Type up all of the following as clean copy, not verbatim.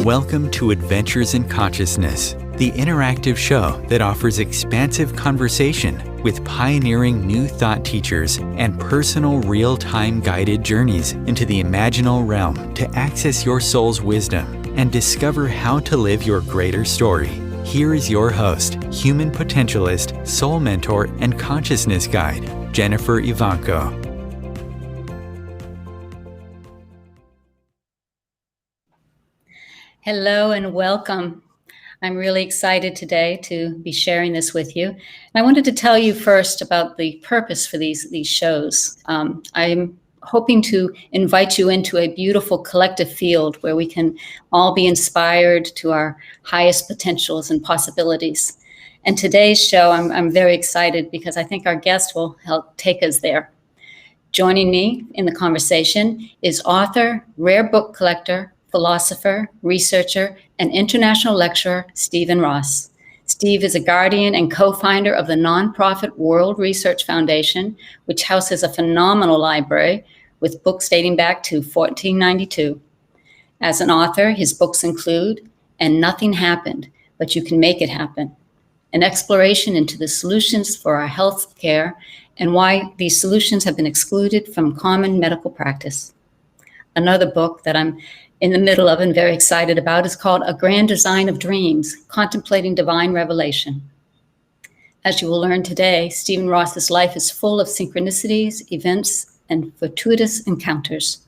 Welcome to Adventures in Consciousness, the interactive show that offers expansive conversation with pioneering new thought teachers and personal real-time guided journeys into the imaginal realm to access your soul's wisdom and discover how to live your greater story. Here is your host, human potentialist, soul mentor, and consciousness guide, Jennifer Ivanko. Hello and welcome. I'm really excited today to be sharing this with you. And I wanted to tell you first about the purpose for these shows. I'm hoping to invite you into a beautiful collective field where we can all be inspired to our highest potentials and possibilities. And today's show, I'm very excited because I think our guest will help take us there. Joining me in the conversation is author, rare book collector, philosopher, researcher, and international lecturer, Stephen Ross. Steve is a guardian and co-founder of the nonprofit World Research Foundation, which houses a phenomenal library with books dating back to 1492. As an author, his books include And Nothing Happened, But You Can Make It Happen, an exploration into the solutions for our health care and why these solutions have been excluded from common medical practice. Another book that I'm in the middle of and very excited about is called A Grand Design of Dreams, Contemplating Divine Revelation. As you will learn today, Stephen Ross's life is full of synchronicities, events, and fortuitous encounters.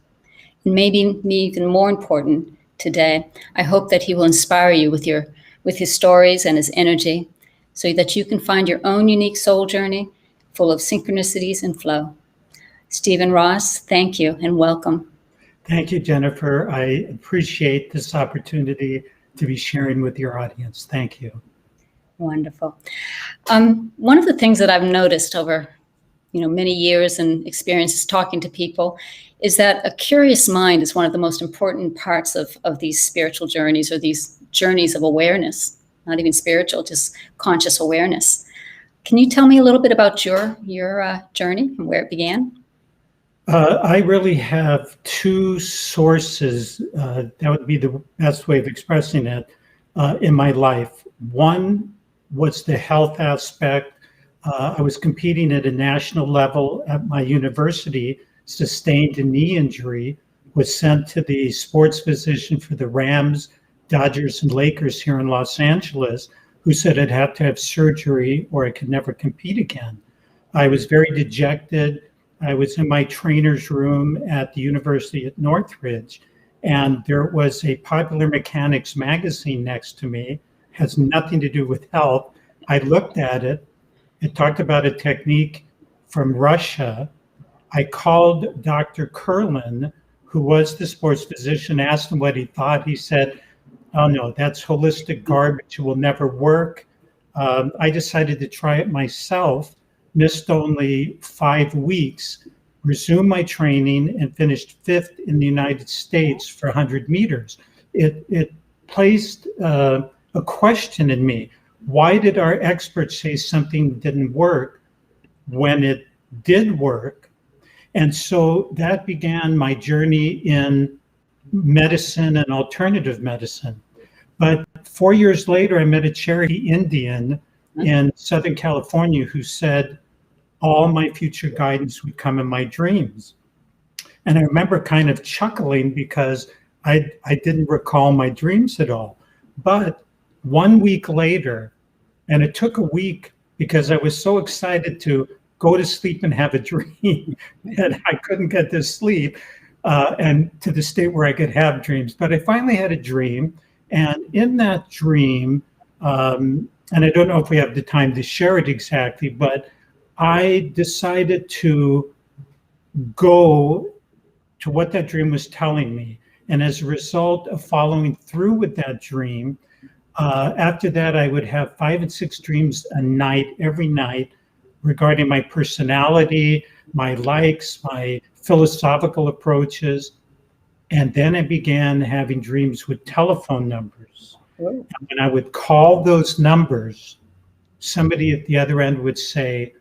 And maybe even more important today, I hope that he will inspire you with his stories and his energy so that you can find your own unique soul journey full of synchronicities and flow. Stephen Ross, thank you and welcome. Thank you, Jennifer. I appreciate this opportunity to be sharing with your audience. Thank you. Wonderful. One of the things that I've noticed over, many years and experiences talking to people is that a curious mind is one of the most important parts of these spiritual journeys or these journeys of awareness, not even spiritual, just conscious awareness. Can you tell me a little bit about your journey and where it began? I really have two sources, that would be the best way of expressing it, in my life. One was the health aspect. I was competing at a national level at my university, sustained a knee injury, was sent to the sports physician for the Rams, Dodgers, and Lakers here in Los Angeles, who said I'd have to have surgery or I could never compete again. I was very dejected. I was in my trainer's room at the University at Northridge, and there was a Popular Mechanics magazine next to me, has nothing to do with health. I looked at it. It talked about a technique from Russia. I called Dr. Kurlan, who was the sports physician, asked him what he thought. He said, "Oh no, that's holistic garbage. It will never work." I decided to try it myself. Missed only 5 weeks, resumed my training, and finished 5th in the United States for 100 meters. It placed a question in me. Why did our experts say something didn't work when it did work? And so that began my journey in medicine and alternative medicine. But 4 years later, I met a Cherokee Indian in Southern California who said all my future guidance would come in my dreams. And I remember kind of chuckling because I didn't recall my dreams at all. But 1 week later, and it took a week because I was so excited to go to sleep and have a dream that I couldn't get to sleep and to the state where I could have dreams. But I finally had a dream. And in that dream, and I don't know if we have the time to share it exactly, but I decided to go to what that dream was telling me. And as a result of following through with that dream, after that, I would have 5 and 6 dreams a night, every night, regarding my personality, my likes, my philosophical approaches. And then I began having dreams with telephone numbers. And when I would call those numbers, somebody at the other end would say,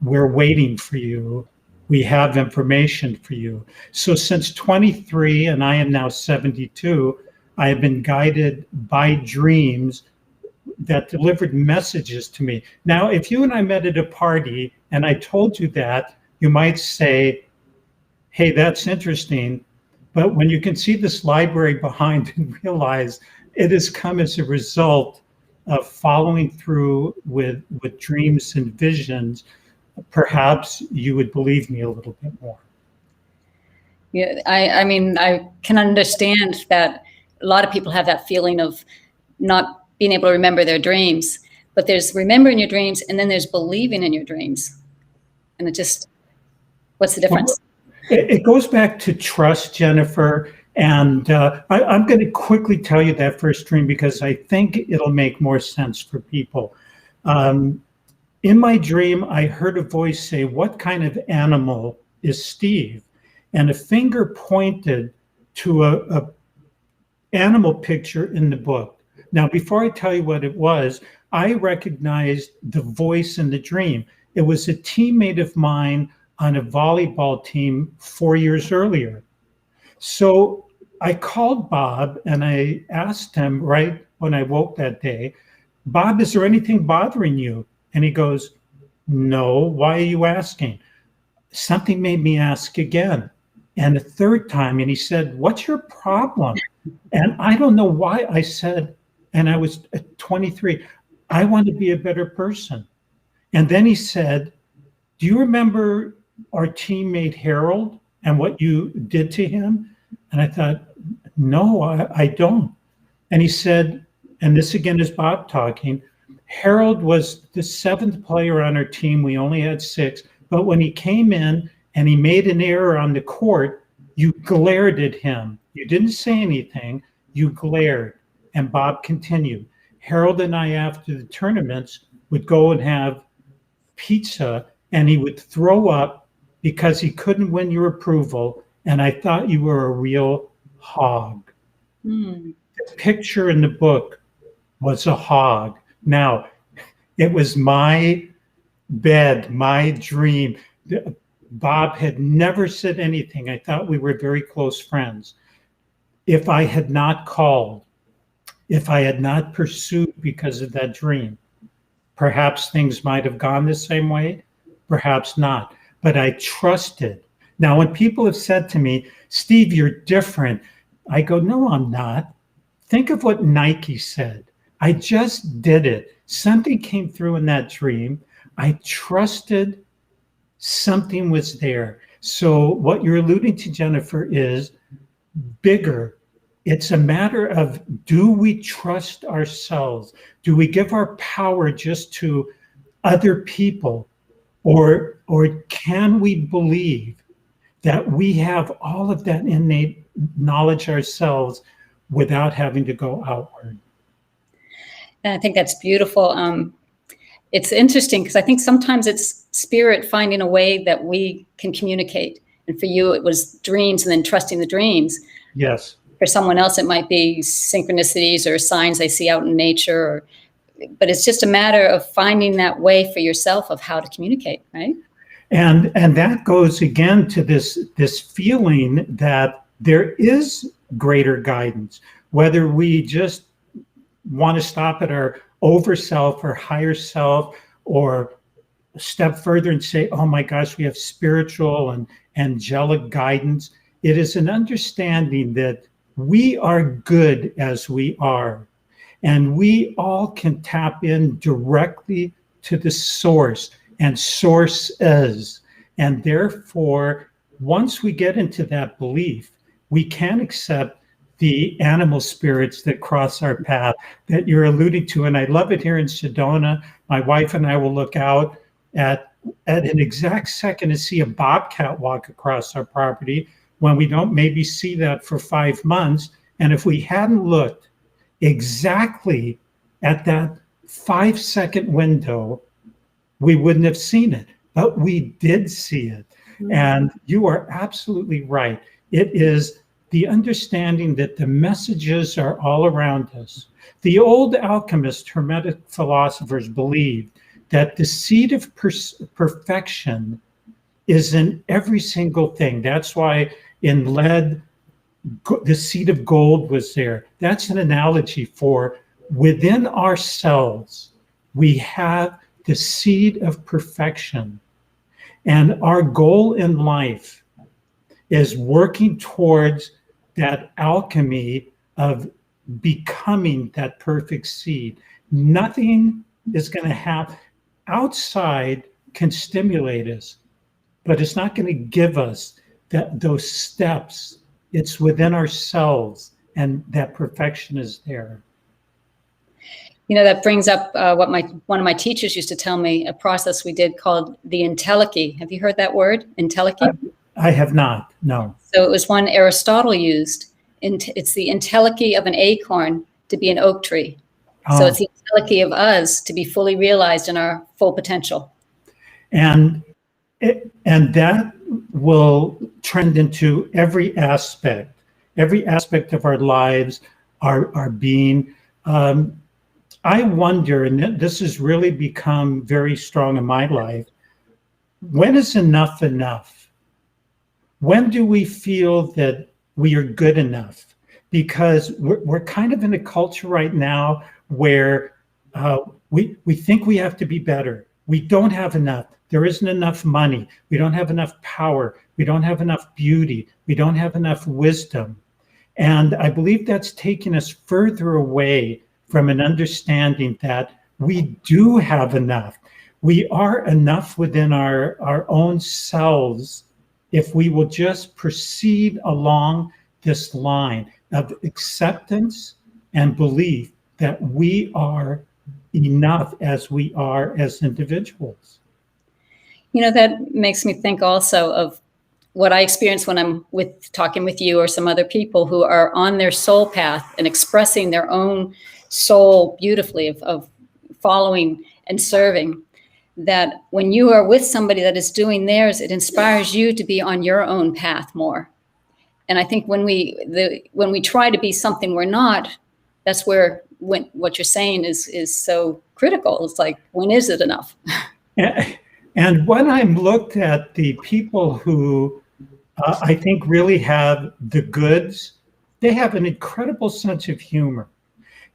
"We're waiting for you. We have information for you." So since 23, and I am now 72, I have been guided by dreams that delivered messages to me. Now, if you and I met at a party and I told you that, you might say, hey, that's interesting. But when you can see this library behind and realize it has come as a result of following through with dreams and visions, perhaps you would believe me a little bit more. Yeah, I mean, I can understand that a lot of people have that feeling of not being able to remember their dreams, but there's remembering your dreams and then there's believing in your dreams. And it just, what's the difference? It goes back to trust, Jennifer. And I'm going to quickly tell you that first dream because I think it'll make more sense for people. In my dream, I heard a voice say, "What kind of animal is Steve?" And a finger pointed to a animal picture in the book. Now, before I tell you what it was, I recognized the voice in the dream. It was a teammate of mine on a volleyball team 4 years earlier. So I called Bob and I asked him right when I woke that day, "Bob, is there anything bothering you?" And he goes, "No, why are you asking?" Something made me ask again. And a third time, and he said, "What's your problem?" And I don't know why I said, and I was 23, "I want to be a better person." And then he said, "Do you remember our teammate Harold and what you did to him?" And I thought, "No, I don't." And he said, and this again is Bob talking, "Harold was the 7th player on our team. We only had 6. But when he came in and he made an error on the court, you glared at him. You didn't say anything. You glared." And Bob continued, "Harold and I, after the tournaments, would go and have pizza, and he would throw up because he couldn't win your approval. And I thought you were a real hog." The picture in the book was a hog. Now, it was my bed, my dream. Bob had never said anything. I thought we were very close friends. If I had not called, if I had not pursued because of that dream, perhaps things might have gone the same way, perhaps not. But I trusted. Now, when people have said to me, "Steve, you're different," I go, "No, I'm not. Think of what Nike said. I just did it. Something came through in that dream. I trusted something was there." So what you're alluding to, Jennifer, is bigger. It's a matter of, do we trust ourselves? Do we give our power just to other people? Or can we believe that we have all of that innate knowledge ourselves without having to go outward? And I think that's beautiful. It's interesting because I think sometimes it's spirit finding a way that we can communicate. And for you, it was dreams and then trusting the dreams. Yes. For someone else, it might be synchronicities or signs they see out in nature. But it's just a matter of finding that way for yourself of how to communicate, right? And that goes again to this feeling that there is greater guidance, whether we just want to stop at our over self or higher self, or step further and say, "Oh my gosh, we have spiritual and angelic guidance." It is an understanding that we are good as we are, and we all can tap in directly to the source, and source is. And therefore, once we get into that belief, we can accept the animal spirits that cross our path that you're alluding to. And I love it here in Sedona. My wife and I will look out at an exact second and see a bobcat walk across our property when we don't maybe see that for 5 months. And if we hadn't looked exactly at that 5-second window, we wouldn't have seen it, but we did see it. And you are absolutely right. It is the understanding that the messages are all around us. The old alchemists, Hermetic philosophers believed that the seed of perfection is in every single thing. That's why in lead, the seed of gold was there. That's an analogy for within ourselves, we have the seed of perfection. And our goal in life is working towards that alchemy of becoming that perfect seed. Nothing is going to happen outside can stimulate us, but it's not going to give us those steps. It's within ourselves, and that perfection is there. That brings up what one of my teachers used to tell me, a process we did called the entelechy. Have you heard that word, entelechy? I have not, no. So it was one Aristotle used. It's the entelechy of an acorn to be an oak tree. Oh. So it's the entelechy of us to be fully realized in our full potential. And that will trend into every aspect of our lives, our being. I wonder, and this has really become very strong in my life, when is enough enough? When do we feel that we are good enough? Because we're kind of in a culture right now where we think we have to be better. We don't have enough. There isn't enough money. We don't have enough power. We don't have enough beauty. We don't have enough wisdom. And I believe that's taken us further away from an understanding that we do have enough. We are enough within our own selves if we will just proceed along this line of acceptance and belief that we are enough as we are as individuals. That makes me think also of what I experience when I'm talking with you or some other people who are on their soul path and expressing their own soul beautifully of following and serving, that when you are with somebody that is doing theirs, it inspires you to be on your own path more. And I think when we try to be something we're not, that's where what you're saying is so critical. It's like, when is it enough? And when I'm looked at the people who I think really have the goods, they have an incredible sense of humor.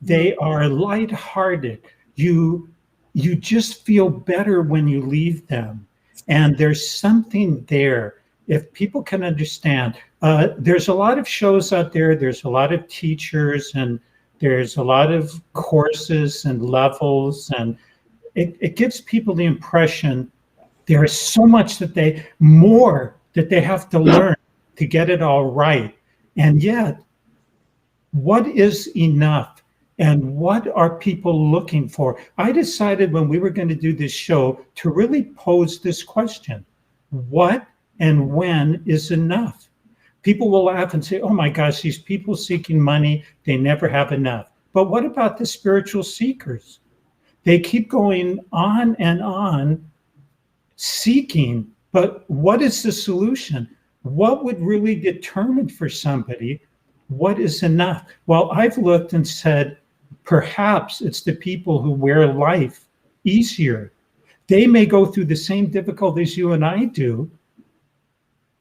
They are lighthearted. You just feel better when you leave them. And there's something there. If people can understand, there's a lot of shows out there. There's a lot of teachers, and there's a lot of courses and levels. And it gives people the impression there is so much that they have to learn to get it all right. And yet, what is enough? And what are people looking for? I decided when we were going to do this show to really pose this question: what and when is enough? People will laugh and say, oh my gosh, these people seeking money, they never have enough. But what about the spiritual seekers? They keep going on and on seeking, but what is the solution? What would really determine for somebody what is enough? Well, I've looked and said, perhaps it's the people who wear life easier. They may go through the same difficulties you and I do.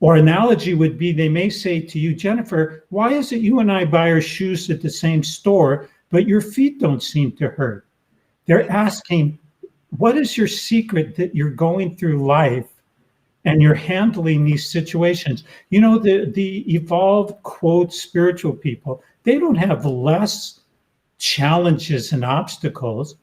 Or analogy would be, they may say to you, Jennifer, why is it you and I buy our shoes at the same store, but your feet don't seem to hurt? They're asking, what is your secret that you're going through life and you're handling these situations? The evolved, quote, spiritual people, they don't have less challenges and obstacles.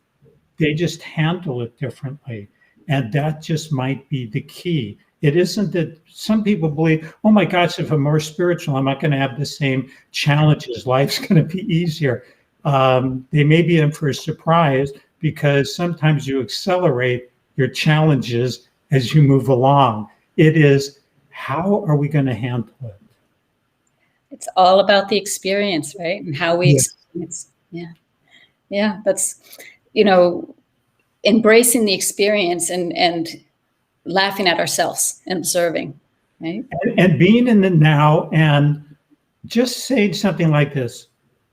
They just handle it differently. And that just might be the key. It isn't that some people believe, oh my gosh, if I'm more spiritual, I'm not going to have the same challenges. Life's going to be easier. They may be in for a surprise, because sometimes you accelerate your challenges as you move along. It is, how are we going to handle it? It's all about the experience, right? And how we experience. Yeah. That's, embracing the experience and laughing at ourselves and observing, right? And being in the now and just saying something like this: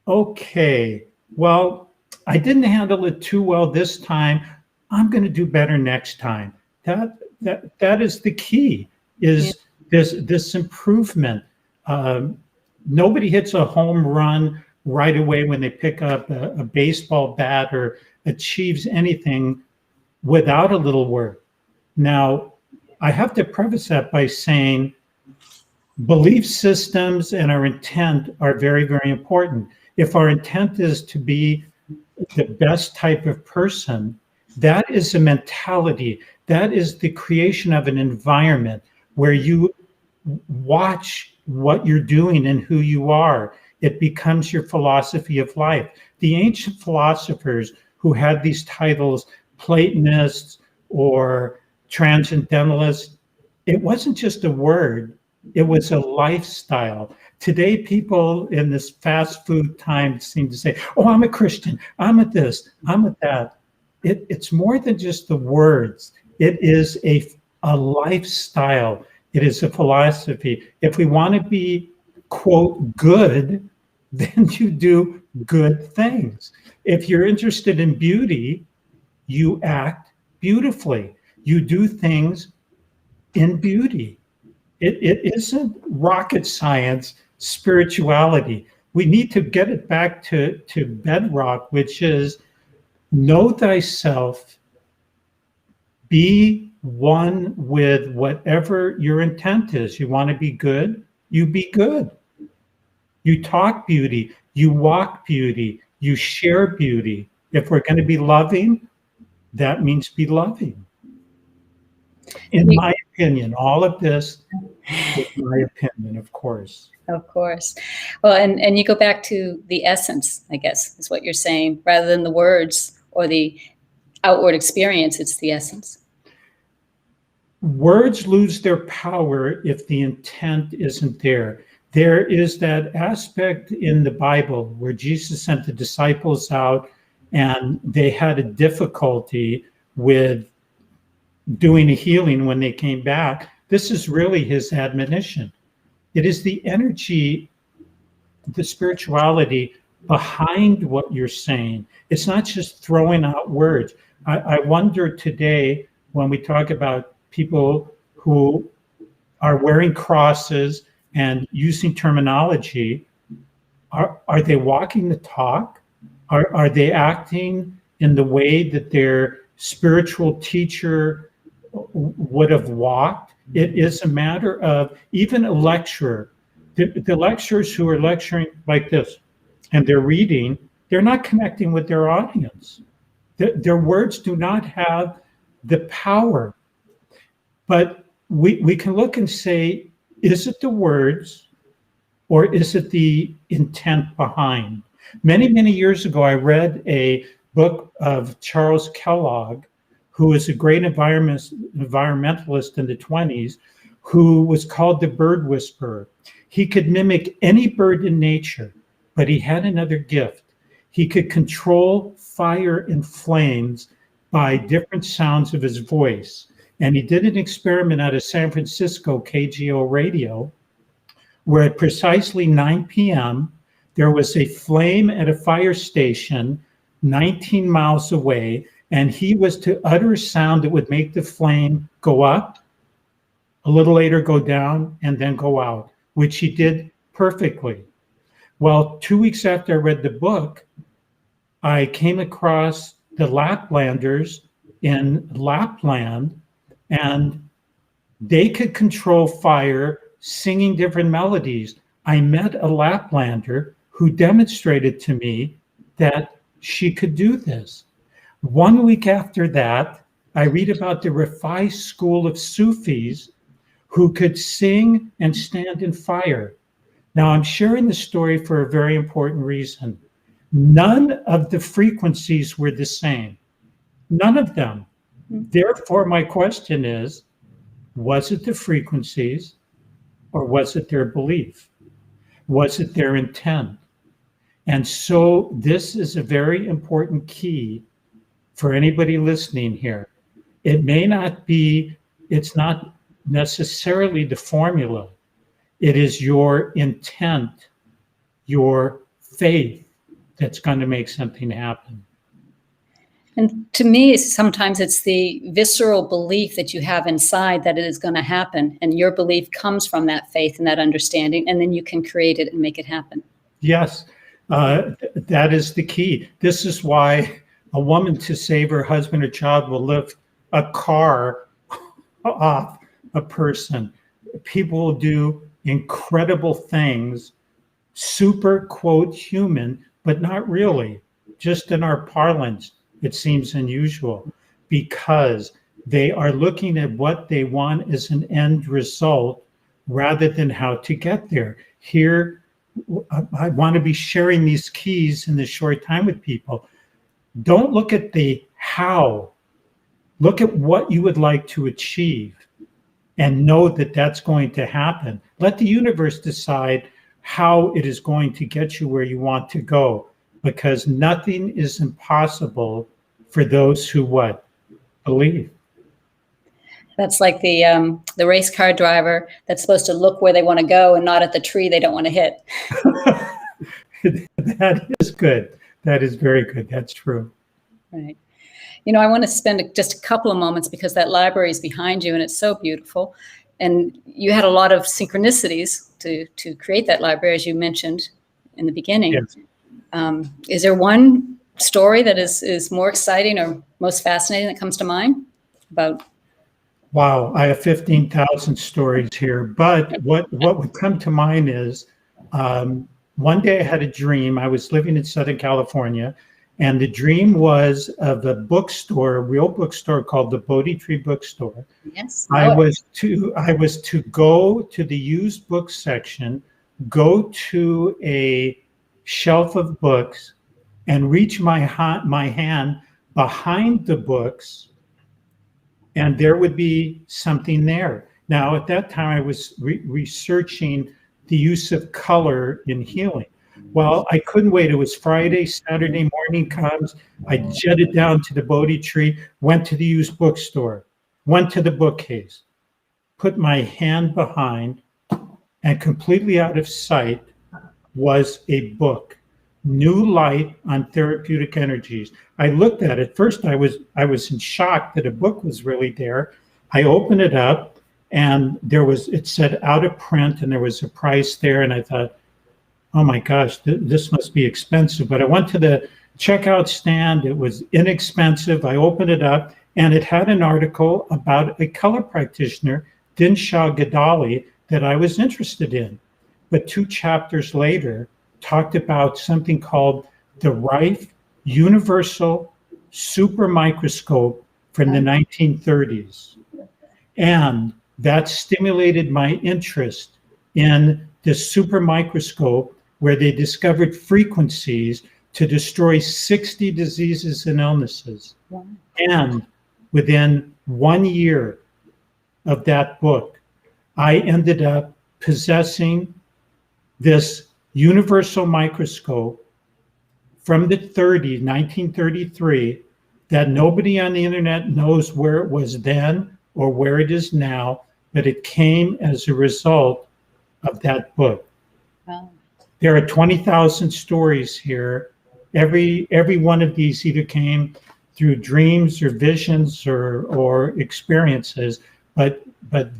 okay, well, I didn't handle it too well this time. I'm going to do better next time. That is the key, is this improvement. Nobody hits a home run right away when they pick up a baseball bat or achieves anything without a little work. Now, I have to preface that by saying belief systems and our intent are very, very important. If our intent is to be the best type of person, that is a mentality. That is the creation of an environment where you watch what you're doing and who you are. It becomes your philosophy of life. The ancient philosophers who had these titles, Platonists or Transcendentalists, it wasn't just a word, it was a lifestyle. Today, people in this fast food time seem to say, oh, I'm a Christian, I'm at this, I'm at that. It's more than just the words. It is a lifestyle. It is a philosophy. If we want to be, quote, good, then you do good things. If you're interested in beauty, you act beautifully. You do things in beauty. It isn't rocket science, spirituality. We need to get it back to bedrock, which is know thyself, be one with whatever your intent is. You want to be good, you be good. You talk beauty, you walk beauty, you share beauty. If we're going to be loving, that means be loving. In my opinion, all of this is my opinion, of course. Of course. Well, and you go back to the essence, I guess, is what you're saying, rather than the words or the outward experience, it's the essence. Words lose their power if the intent isn't there. There is that aspect in the Bible where Jesus sent the disciples out and they had a difficulty with doing a healing when they came back. This is really his admonition. It is the energy, the spirituality behind what you're saying. It's not just throwing out words. I wonder today when we talk about people who are wearing crosses and using terminology, are they walking the talk? Are they acting in the way that their spiritual teacher would have walked? It is a matter of even a lecturer. The lecturers who are lecturing like this and they're reading, they're not connecting with their audience. Their words do not have the power. But we can look and say, is it the words or is it the intent behind? Many, many years ago, I read a book of Charles Kellogg, who was a great environmentalist in the 20s, who was called the bird whisperer. He could mimic any bird in nature, but he had another gift. He could control fire and flames by different sounds of his voice. And he did an experiment out of San Francisco KGO radio, where at precisely 9 p.m., there was a flame at a fire station 19 miles away, and he was to utter a sound that would make the flame go up, a little later go down, and then go out, which he did perfectly. Well, 2 weeks after I read the book, I came across the Laplanders in Lapland, and they could control fire, singing different melodies. I met a Laplander who demonstrated to me that she could do this. 1 week after that, I read about the Rafai school of Sufis who could sing and stand in fire. Now, I'm sharing the story for a very important reason. None of the frequencies were the same. None of them. Therefore, my question is, was it the frequencies or was it their belief? Was it their intent? And so this is a very important key for anybody listening here. It may not be, it's not necessarily the formula. It is your intent, your faith that's going to make something happen. And to me, sometimes it's the visceral belief that you have inside that it is going to happen. And your belief comes from that faith and that understanding, and then you can create it and make it happen. Yes, that is the key. This is why a woman, to save her husband or child, will lift a car off a person. People will do incredible things, super, quote, human, but not really. Just in our parlance, it seems unusual because they are looking at what they want as an end result rather than how to get there. Here, I want to be sharing these keys in this short time with people. Don't look at the how. Look at what you would like to achieve and know that that's going to happen. Let the universe decide how it is going to get you where you want to go, because nothing is impossible for those who what? Believe. That's like the race car driver that's supposed to look where they want to go and not at the tree they don't want to hit. That is good. That is very good. That's true. Right. You know, I want to spend just a couple of moments because that library is behind you and it's so beautiful. And you had a lot of synchronicities to create that library, as you mentioned in the beginning. Yes. Is there one story that is more exciting or most fascinating that comes to mind about? Wow, I have 15,000 stories here, but what would come to mind is one day I had a dream. I was living in Southern California, and the dream was of a bookstore, a real bookstore called the Bodhi Tree Bookstore. Yes. I was to go to the used book section, go to a shelf of books, and reach my hand behind the books, and there would be something there. Now, at that time, I was researching the use of color in healing. Well, I couldn't wait. It was Friday, Saturday morning comes. I jetted down to the Bodhi Tree, went to the used bookstore, went to the bookcase, put my hand behind, and completely out of sight was a book, New Light on Therapeutic Energies. I looked at it. First, I was in shock that a book was really there. I opened it up, and it said out of print, and there was a price there, and I thought, oh my gosh, this must be expensive. But I went to the checkout stand. It was inexpensive. I opened it up, and it had an article about a color practitioner, Dinshaw Gadali, that I was interested in. But 2 chapters later, talked about something called the Rife Universal Super Microscope from the 1930s. And that stimulated my interest in the super microscope, where they discovered frequencies to destroy 60 diseases and illnesses. Wow. And within 1 year of that book, I ended up possessing this universal microscope from the 1933, that nobody on the internet knows where it was then or where it is now, but it came as a result of that book. Wow. There are 20,000 stories here. Every one of these either came through dreams or visions or experiences, but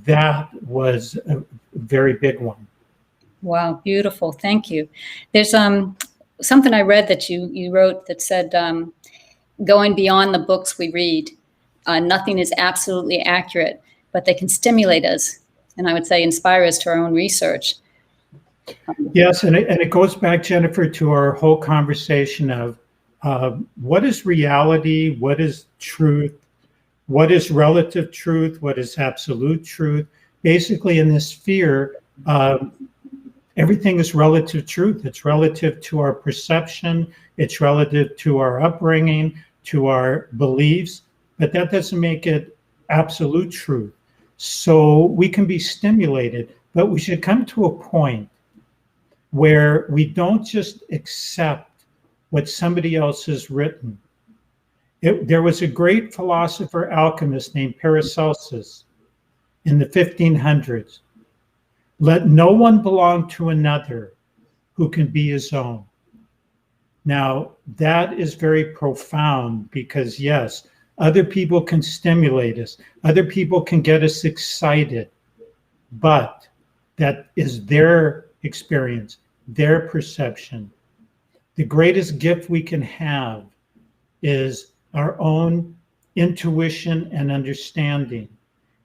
that was a very big one. Wow, beautiful. Thank you. There's something I read that you wrote that said, going beyond the books we read, nothing is absolutely accurate, but they can stimulate us, and I would say inspire us to our own research. Yes, and it goes back, Jennifer, to our whole conversation of what is reality, what is truth, what is relative truth, what is absolute truth. Basically, in this sphere, everything is relative truth. It's relative to our perception. It's relative to our upbringing, to our beliefs, but that doesn't make it absolute truth. So we can be stimulated, but we should come to a point where we don't just accept what somebody else has written. There was a great philosopher alchemist named Paracelsus in the 1500s. Let no one belong to another who can be his own. Now, that is very profound because, yes, other people can stimulate us, other people can get us excited, but that is their experience, their perception. The greatest gift we can have is our own intuition and understanding.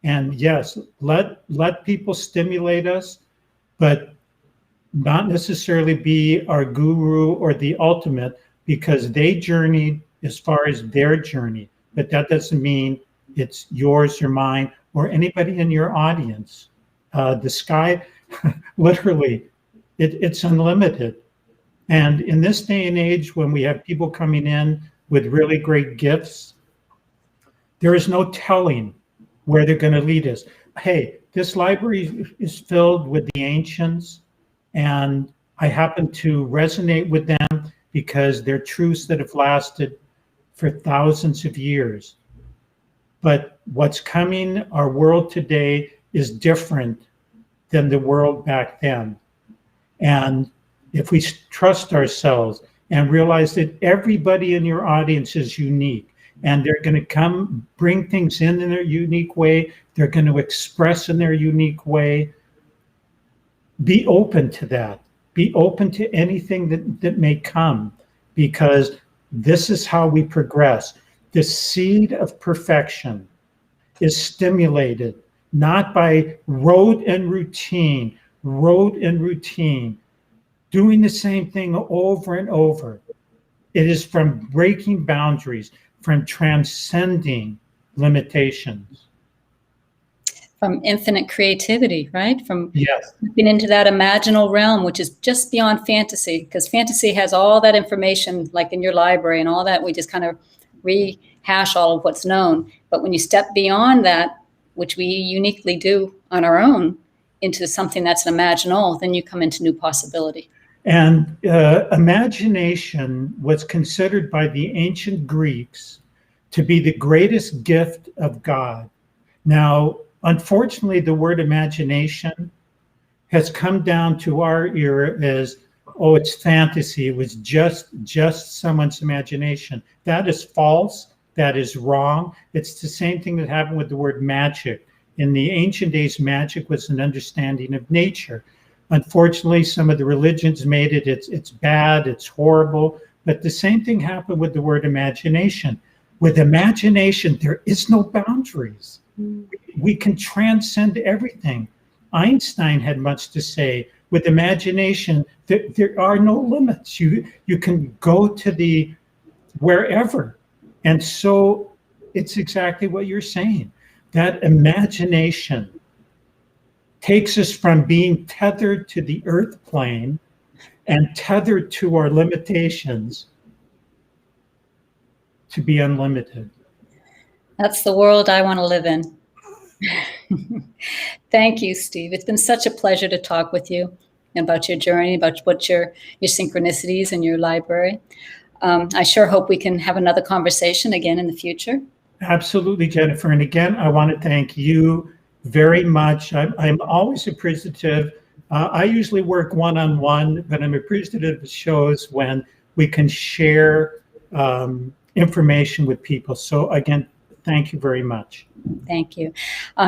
And yes, let people stimulate us, but not necessarily be our guru or the ultimate, because they journeyed as far as their journey. But that doesn't mean it's yours or mine or anybody in your audience. The sky, literally, it's unlimited. And in this day and age, when we have people coming in with really great gifts, there is no telling where they're going to lead us. Hey, this library is filled with the ancients, and I happen to resonate with them because they're truths that have lasted for thousands of years. But what's coming, our world today, is different than the world back then. And if we trust ourselves and realize that everybody in your audience is unique, and they're going to come bring things in their unique way, they're going to express in their unique way, be open to that. Be open to anything that may come, because this is how we progress. The seed of perfection is stimulated not by rote and routine, doing the same thing over and over. It is from breaking boundaries, from transcending limitations. From infinite creativity, right? From yes, looking into that imaginal realm, which is just beyond fantasy, because fantasy has all that information, like in your library and all that. We just kind of rehash all of what's known. But when you step beyond that, which we uniquely do on our own, into something that's imaginal, then you come into new possibility. And imagination was considered by the ancient Greeks to be the greatest gift of God. Now, unfortunately, the word imagination has come down to our era as, oh, it's fantasy. It was just someone's imagination. That is false. That is wrong. It's the same thing that happened with the word magic. In the ancient days, magic was an understanding of nature. Unfortunately, some of the religions made it, it's bad, it's horrible. But the same thing happened with the word imagination. With imagination, there is no boundaries. We can transcend everything. Einstein had much to say. With imagination, there are no limits. You can go to the wherever. And so it's exactly what you're saying. That imagination takes us from being tethered to the earth plane and tethered to our limitations to be unlimited. That's the world I want to live in. Thank you, Steve. It's been such a pleasure to talk with you about your journey, about what your synchronicities in your library. I sure hope we can have another conversation again in the future. Absolutely, Jennifer. And again, I want to thank you very much. I'm always appreciative. I usually work one-on-one, but I'm appreciative of shows when we can share information with people. So again, thank you very much. Thank you.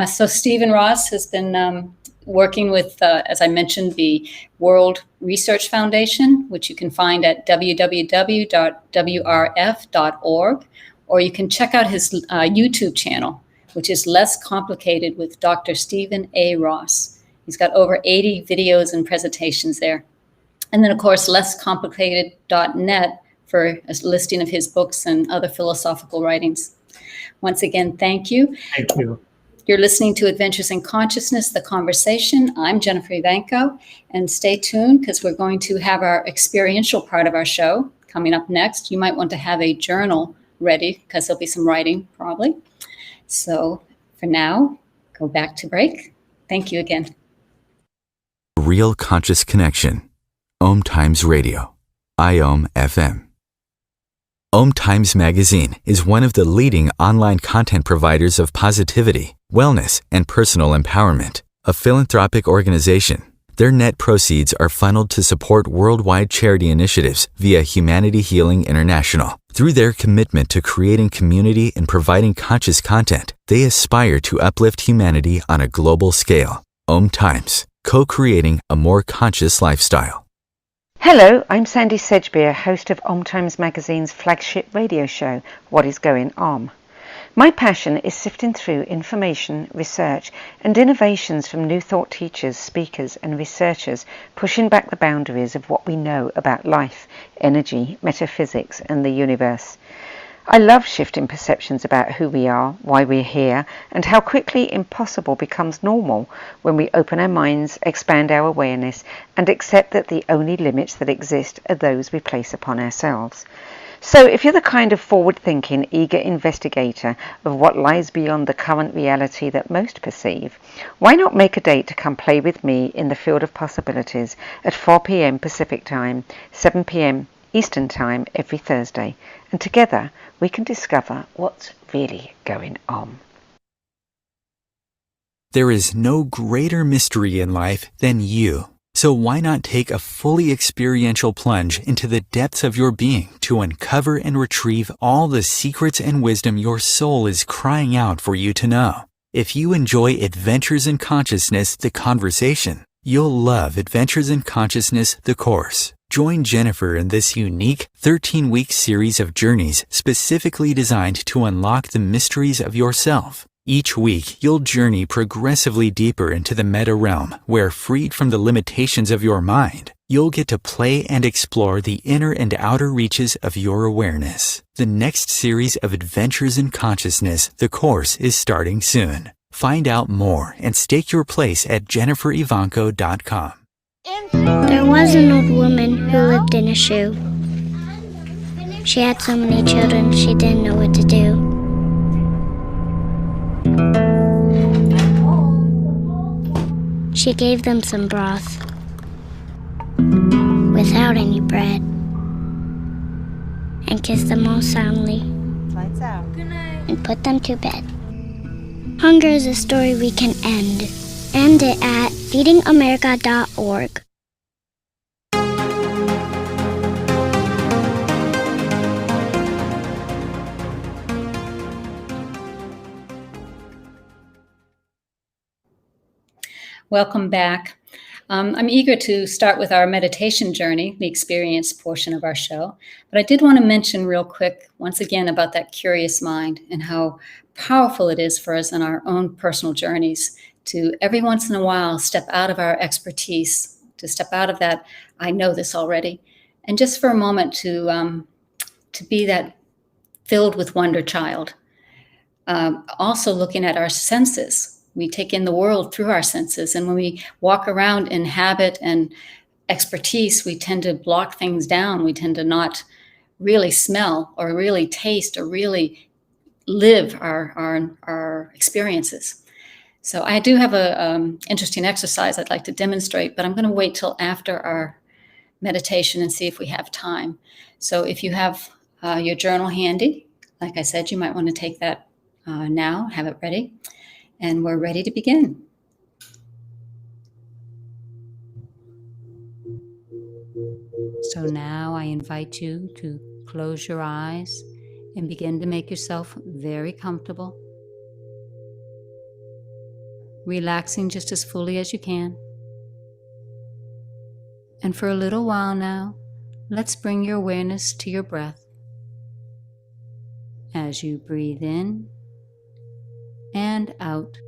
So Stephen Ross has been working with, as I mentioned, the World Research Foundation, which you can find at www.wrf.org, or you can check out his YouTube channel, which is Less Complicated with Dr. Stephen A. Ross. He's got over 80 videos and presentations there. And then, of course, lesscomplicated.net for a listing of his books and other philosophical writings. Once again, thank you. Thank you. You're listening to Adventures in Consciousness, The Conversation. I'm Jennifer Ivanko, and stay tuned because we're going to have our experiential part of our show coming up next. You might want to have a journal ready because there'll be some writing probably. So for now, go back to break. Thank you again. Real Conscious Connection. Om Times Radio. IOM FM. Om Times Magazine is one of the leading online content providers of positivity, wellness, and personal empowerment. A philanthropic organization Their net proceeds are funneled to support worldwide charity initiatives via Humanity Healing International. Through their commitment to creating community and providing conscious content, they aspire to uplift humanity on a global scale. Om Times, co-creating a more conscious lifestyle. Hello, I'm Sandy Sedgbeer, host of Om Times Magazine's flagship radio show, What is Going Om. My passion is sifting through information, research and innovations from new thought teachers, speakers and researchers pushing back the boundaries of what we know about life, energy, metaphysics and the universe. I love shifting perceptions about who we are, why we're here, and how quickly impossible becomes normal when we open our minds, expand our awareness, and accept that the only limits that exist are those we place upon ourselves. So if you're the kind of forward-thinking, eager investigator of what lies beyond the current reality that most perceive, why not make a date to come play with me in the field of possibilities at 4 p.m. Pacific Time, 7 p.m. Eastern Time every Thursday, and together we can discover what's really going on. There is no greater mystery in life than you. So why not take a fully experiential plunge into the depths of your being to uncover and retrieve all the secrets and wisdom your soul is crying out for you to know? If you enjoy Adventures in Consciousness, the conversation, you'll love Adventures in Consciousness, the course. Join Jennifer in this unique 13-week series of journeys specifically designed to unlock the mysteries of yourself. Each week, you'll journey progressively deeper into the meta realm, where, freed from the limitations of your mind, you'll get to play and explore the inner and outer reaches of your awareness. The next series of Adventures in Consciousness, the course, is starting soon. Find out more and stake your place at jenniferivanco.com. There was an old woman who lived in a shoe. She had so many children she didn't know what to do. She gave them some broth without any bread and kissed them all soundly and put them to bed. Hunger is a story we can end. End it at feedingamerica.org. Welcome back. I'm eager to start with our meditation journey, the experience portion of our show. But I did want to mention real quick, once again, about that curious mind and how powerful it is for us in our own personal journeys to every once in a while step out of our expertise, to step out of that, I know this already, and just for a moment to be that filled with wonder child. Also looking at our senses. We take in the world through our senses. And when we walk around in habit and expertise, we tend to block things down. We tend to not really smell or really taste or really live our experiences. So I do have a interesting exercise I'd like to demonstrate, but I'm going to wait till after our meditation and see if we have time. So if you have your journal handy, like I said, you might want to take that now, have it ready. And we're ready to begin. So now I invite you to close your eyes and begin to make yourself very comfortable, relaxing just as fully as you can. And for a little while now, let's bring your awareness to your breath. As you breathe in and out.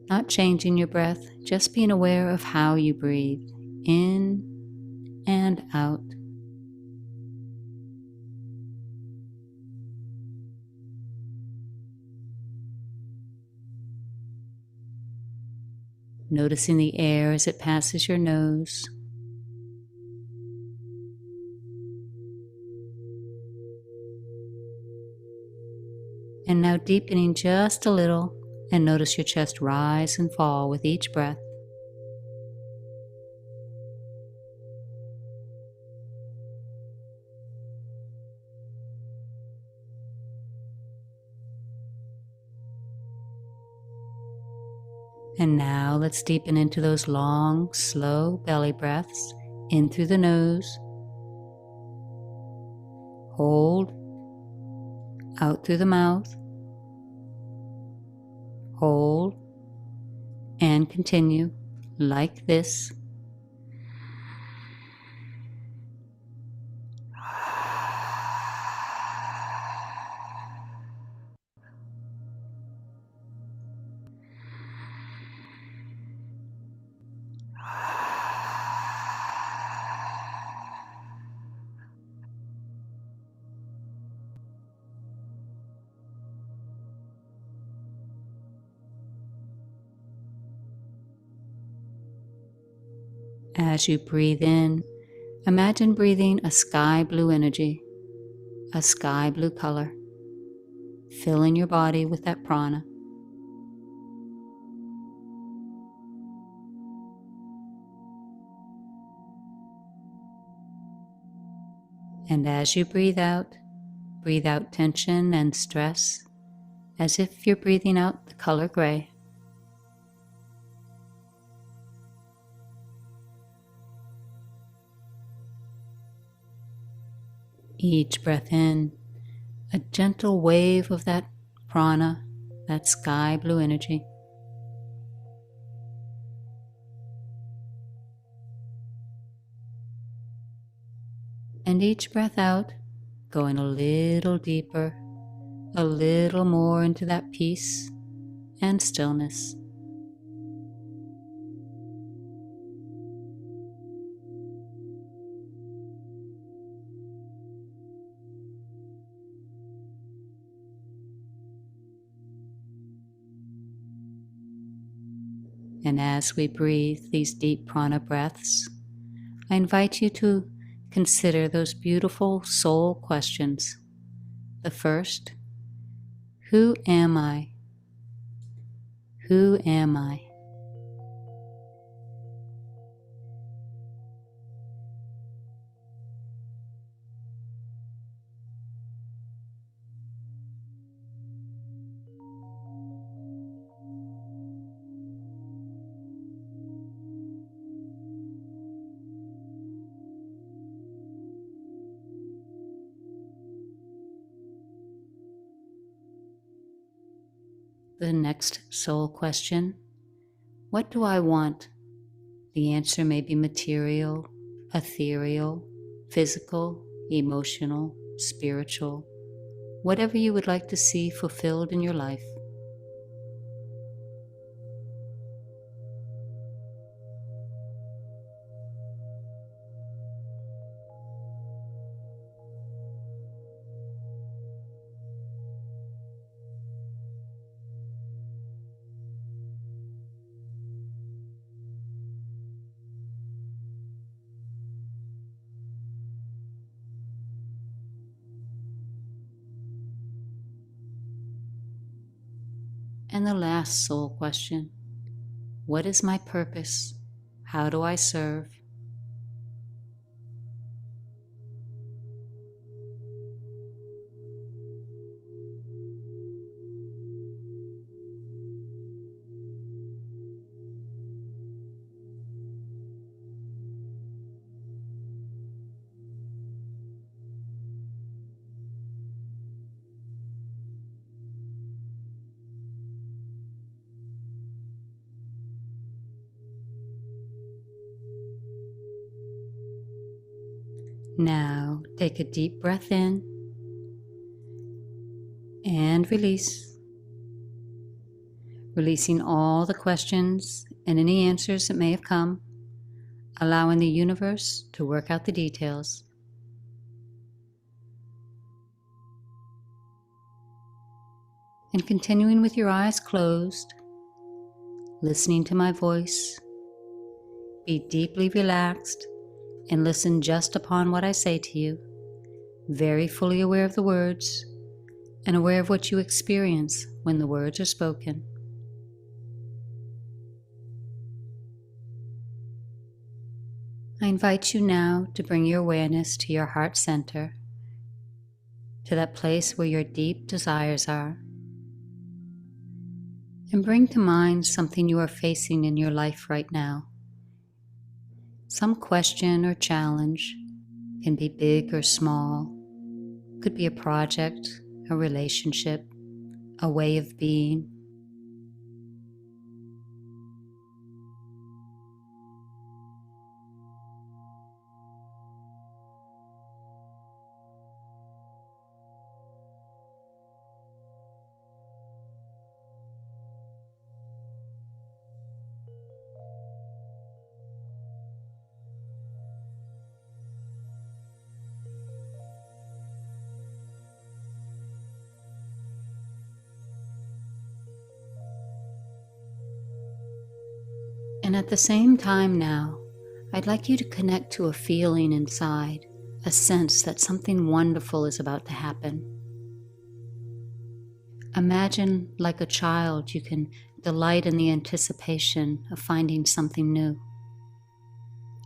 Not changing your breath, just being aware of how you breathe in and out. Noticing the air as it passes your nose. And now deepening just a little, and notice your chest rise and fall with each breath. And now let's deepen into those long, slow belly breaths in through the nose. Hold, out through the mouth. Hold, and continue like this. As you breathe in, imagine breathing a sky blue energy, a sky blue color, filling your body with that prana. And as you breathe out tension and stress, as if you're breathing out the color gray. Each breath in, a gentle wave of that prana, that sky blue energy. And each breath out, going a little deeper, a little more into that peace and stillness. And as we breathe these deep prana breaths, I invite you to consider those beautiful soul questions. The first, who am I? Who am I? The next soul question, what do I want? The answer may be material, ethereal, physical, emotional, spiritual, whatever you would like to see fulfilled in your life. And the last soul question, what is my purpose? How do I serve? Now take a deep breath in and release. Releasing all the questions and any answers that may have come, allowing the universe to work out the details. And continuing with your eyes closed, listening to my voice, be deeply relaxed and listen just upon what I say to you, very fully aware of the words and aware of what you experience when the words are spoken. I invite you now to bring your awareness to your heart center, to that place where your deep desires are. And bring to mind something you are facing in your life right now. Some question or challenge, can be big or small, could be a project, a relationship, a way of being. And at the same time now, I'd like you to connect to a feeling inside, a sense that something wonderful is about to happen. Imagine, like a child, you can delight in the anticipation of finding something new.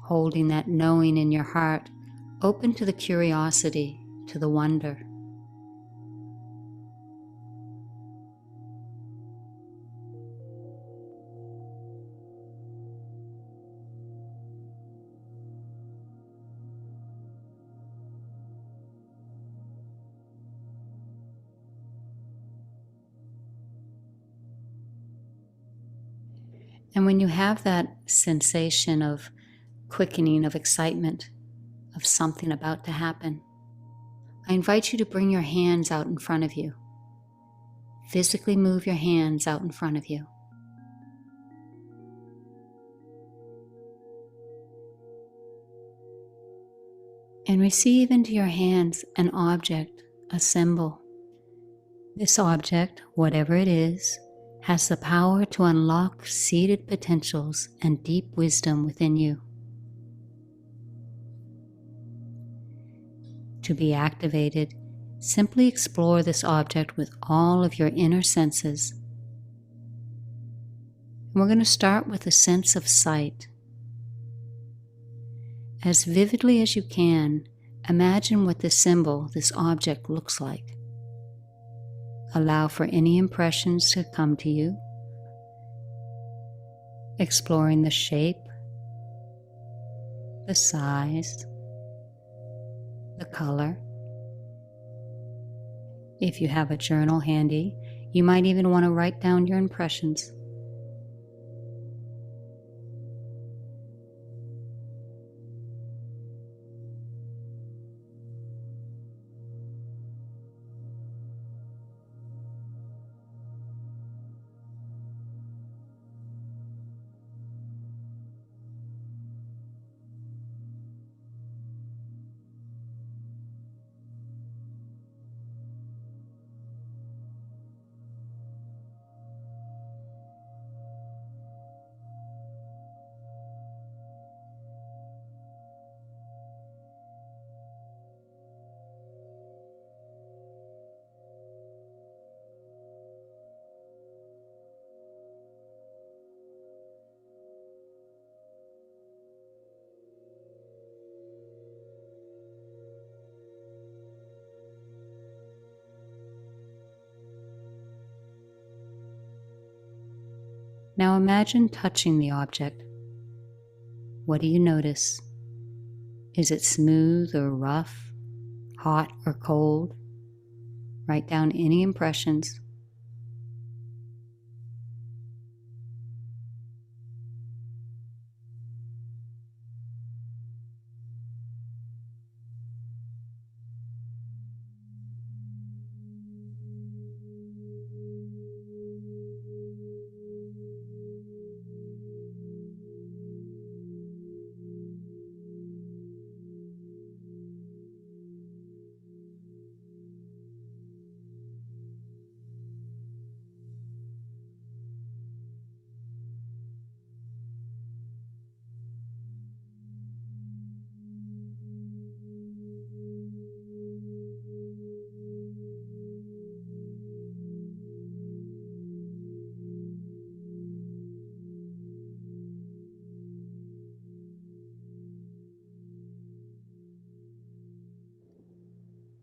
Holding that knowing in your heart, open to the curiosity, to the wonder. And when you have that sensation of quickening, of excitement, of something about to happen, I invite you to bring your hands out in front of you. Physically move your hands out in front of you. And receive into your hands an object, a symbol. This object, whatever it is, has the power to unlock seated potentials and deep wisdom within you. To be activated, simply explore this object with all of your inner senses. We're going to start with a sense of sight. As vividly as you can, imagine what this symbol, this object, looks like. Allow for any impressions to come to you, exploring the shape, the size, the color. If you have a journal handy, you might even want to write down your impressions. Now imagine touching the object. What do you notice? Is it smooth or rough, hot or cold? Write down any impressions.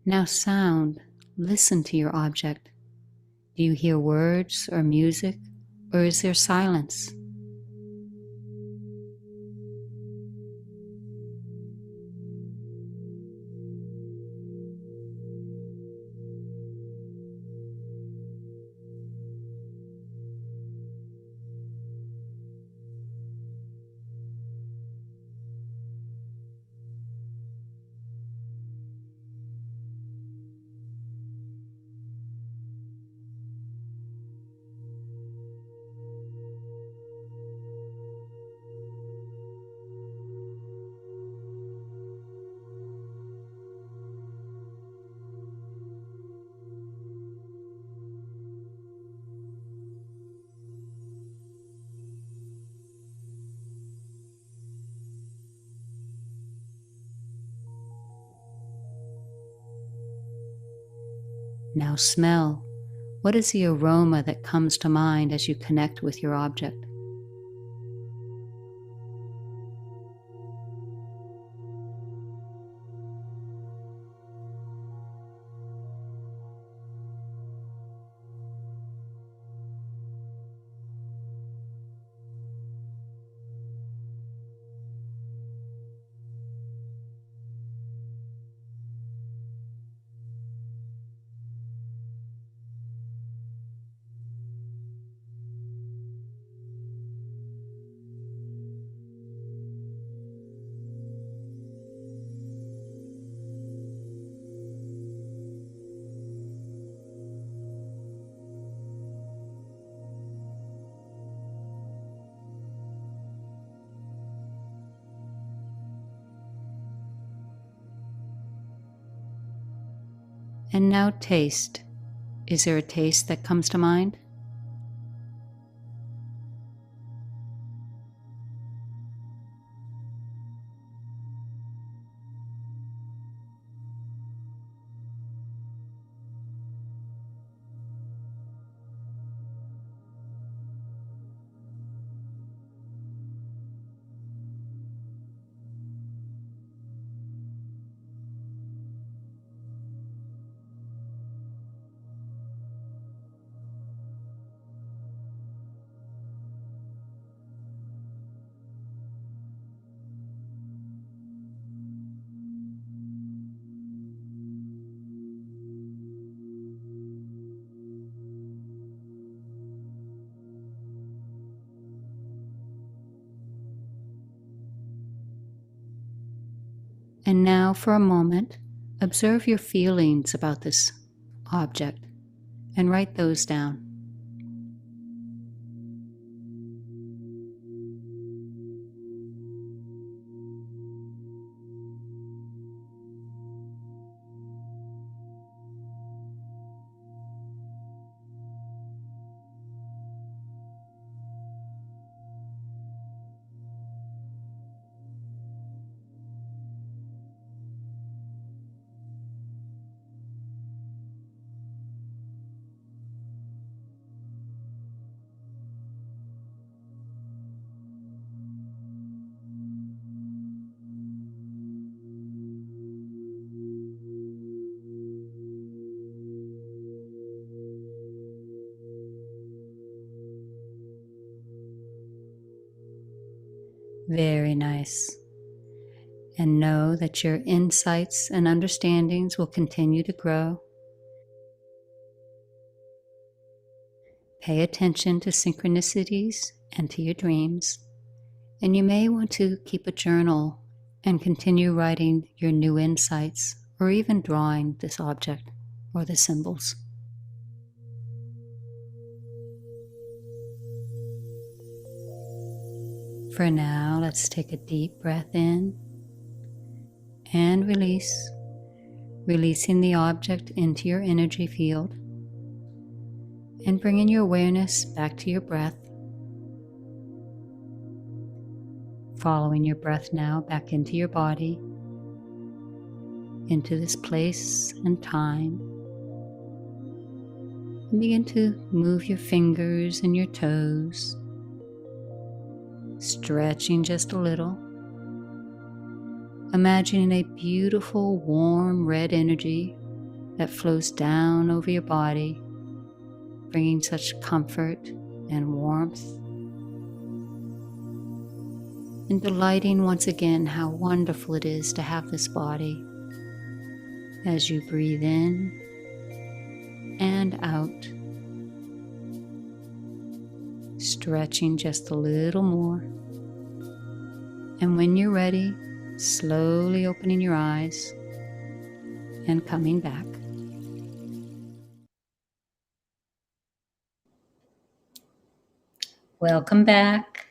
Now sound. Listen to your object. Do you hear words or music or is there silence? Now smell. What is the aroma that comes to mind as you connect with your object? And now taste. Is there a taste that comes to mind? And now for a moment, observe your feelings about this object and write those down. Very nice. And know that your insights and understandings will continue to grow. Pay attention to synchronicities and to your dreams. And you may want to keep a journal and continue writing your new insights or even drawing this object or the symbols. For now, let's take a deep breath in and release, releasing the object into your energy field and bringing your awareness back to your breath. Following your breath now back into your body, into this place and time. And begin to move your fingers and your toes, stretching just a little. Imagining a beautiful, warm, red energy that flows down over your body, bringing such comfort and warmth, and delighting once again how wonderful it is to have this body as you breathe in and out, stretching just a little more. And when you're ready, slowly opening your eyes and coming back. Welcome back.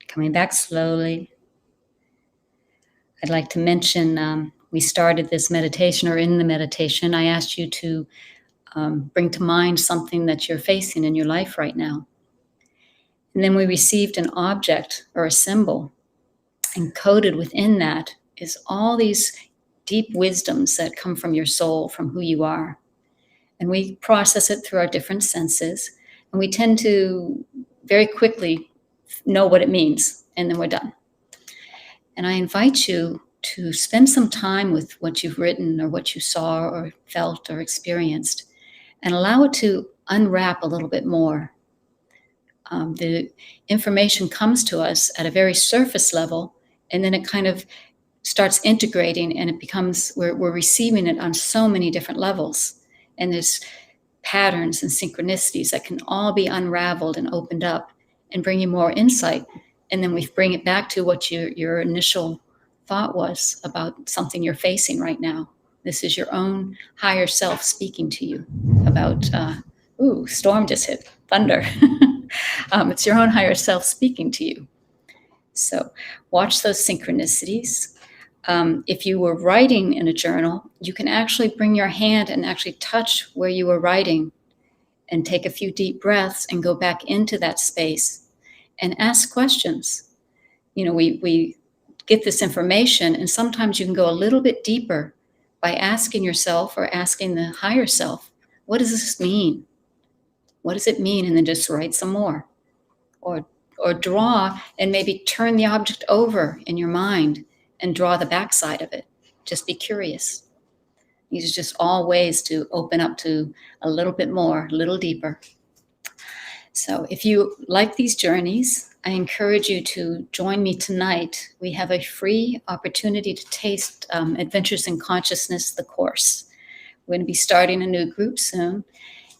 Coming back slowly. I'd like to mention we started this meditation, or in the meditation, I asked you to bring to mind something that you're facing in your life right now. And then we received an object or a symbol. Encoded within that is all these deep wisdoms that come from your soul, from who you are. And we process it through our different senses. And we tend to very quickly know what it means, and then we're done. And I invite you to spend some time with what you've written or what you saw or felt or experienced, and allow it to unwrap a little bit more. The information comes to us at a very surface level, and then it kind of starts integrating, and it becomes, we're receiving it on so many different levels. And there's patterns and synchronicities that can all be unraveled and opened up and bring you more insight. And then we bring it back to what your initial thought was about something you're facing right now. This is your own higher self speaking to you about, storm just hit, thunder. It's your own higher self speaking to you. So watch those synchronicities. If you were writing in a journal, you can actually bring your hand and actually touch where you were writing and take a few deep breaths and go back into that space and ask questions. You know, we get this information, and sometimes you can go a little bit deeper by asking yourself or asking the higher self, what does this mean? What does it mean? And then just write some more. Or draw and maybe turn the object over in your mind and draw the backside of it. Just be curious. These are just all ways to open up to a little bit more, a little deeper. So if you like these journeys, I encourage you to join me tonight. We have a free opportunity to taste Adventures in Consciousness, the course. We're going to be starting a new group soon.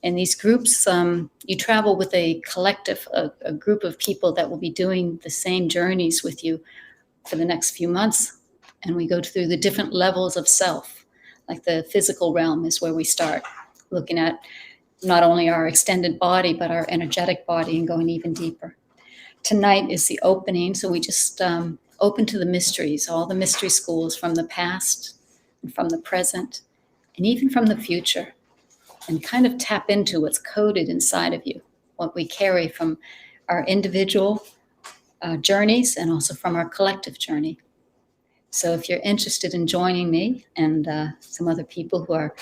And these groups, you travel with a collective, a group of people that will be doing the same journeys with you for the next few months. And we go through the different levels of self. Like the physical realm is where we start, looking at not only our extended body, but our energetic body, and going even deeper. Tonight is the opening, so we just open to the mysteries, all the mystery schools from the past, and from the present, and even from the future. And kind of tap into what's coded inside of you, what we carry from our individual journeys and also from our collective journey. So if you're interested in joining me and some other people who are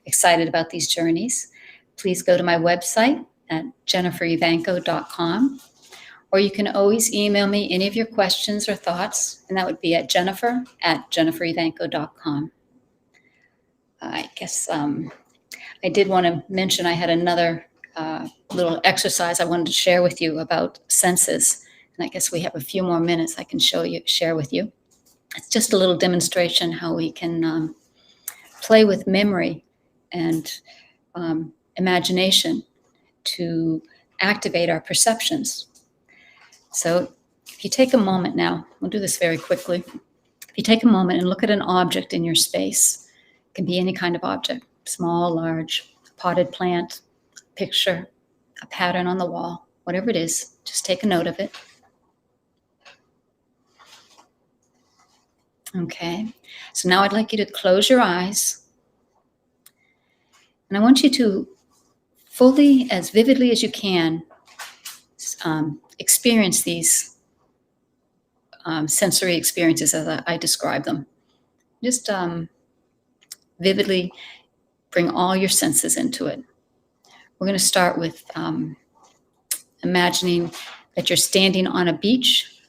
excited about these journeys, please go to my website at jenniferivanco.com, or you can always email me any of your questions or thoughts, and that would be at jennifer@jenniferivanco.com. I guess I did want to mention I had another little exercise I wanted to share with you about senses. And I guess we have a few more minutes I can share with you. It's just a little demonstration how we can play with memory and imagination to activate our perceptions. So if you take a moment now, we'll do this very quickly. If you take a moment and look at an object in your space, it can be any kind of object. Small, large, potted plant, picture, a pattern on the wall, whatever it is, just take a note of it. Okay, so now I'd like you to close your eyes. And I want you to fully, as vividly as you can, experience these sensory experiences as I describe them. Just vividly bring all your senses into it. We're going to start with imagining that you're standing on a beach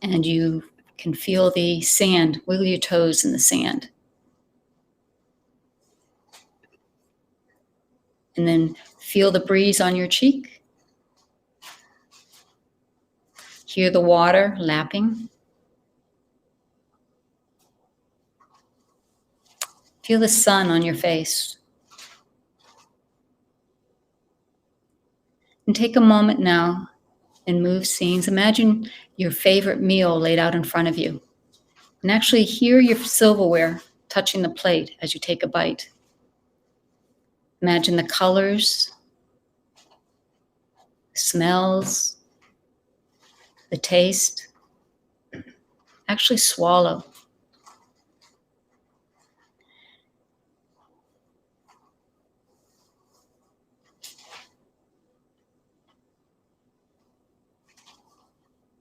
and you can feel the sand, wiggle your toes in the sand. And then feel the breeze on your cheek. Hear the water lapping. Feel the sun on your face. And take a moment now and move scenes. Imagine your favorite meal laid out in front of you. And actually hear your silverware touching the plate as you take a bite. Imagine the colors, smells, the taste. Actually swallow.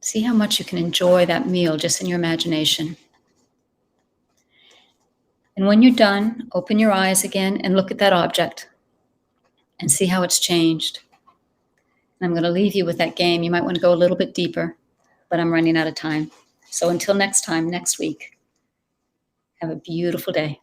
See how much you can enjoy that meal just in your imagination. And when you're done, open your eyes again and look at that object and see how it's changed. And I'm going to leave you with that game. You might want to go a little bit deeper, but I'm running out of time. So until next time, next week, have a beautiful day.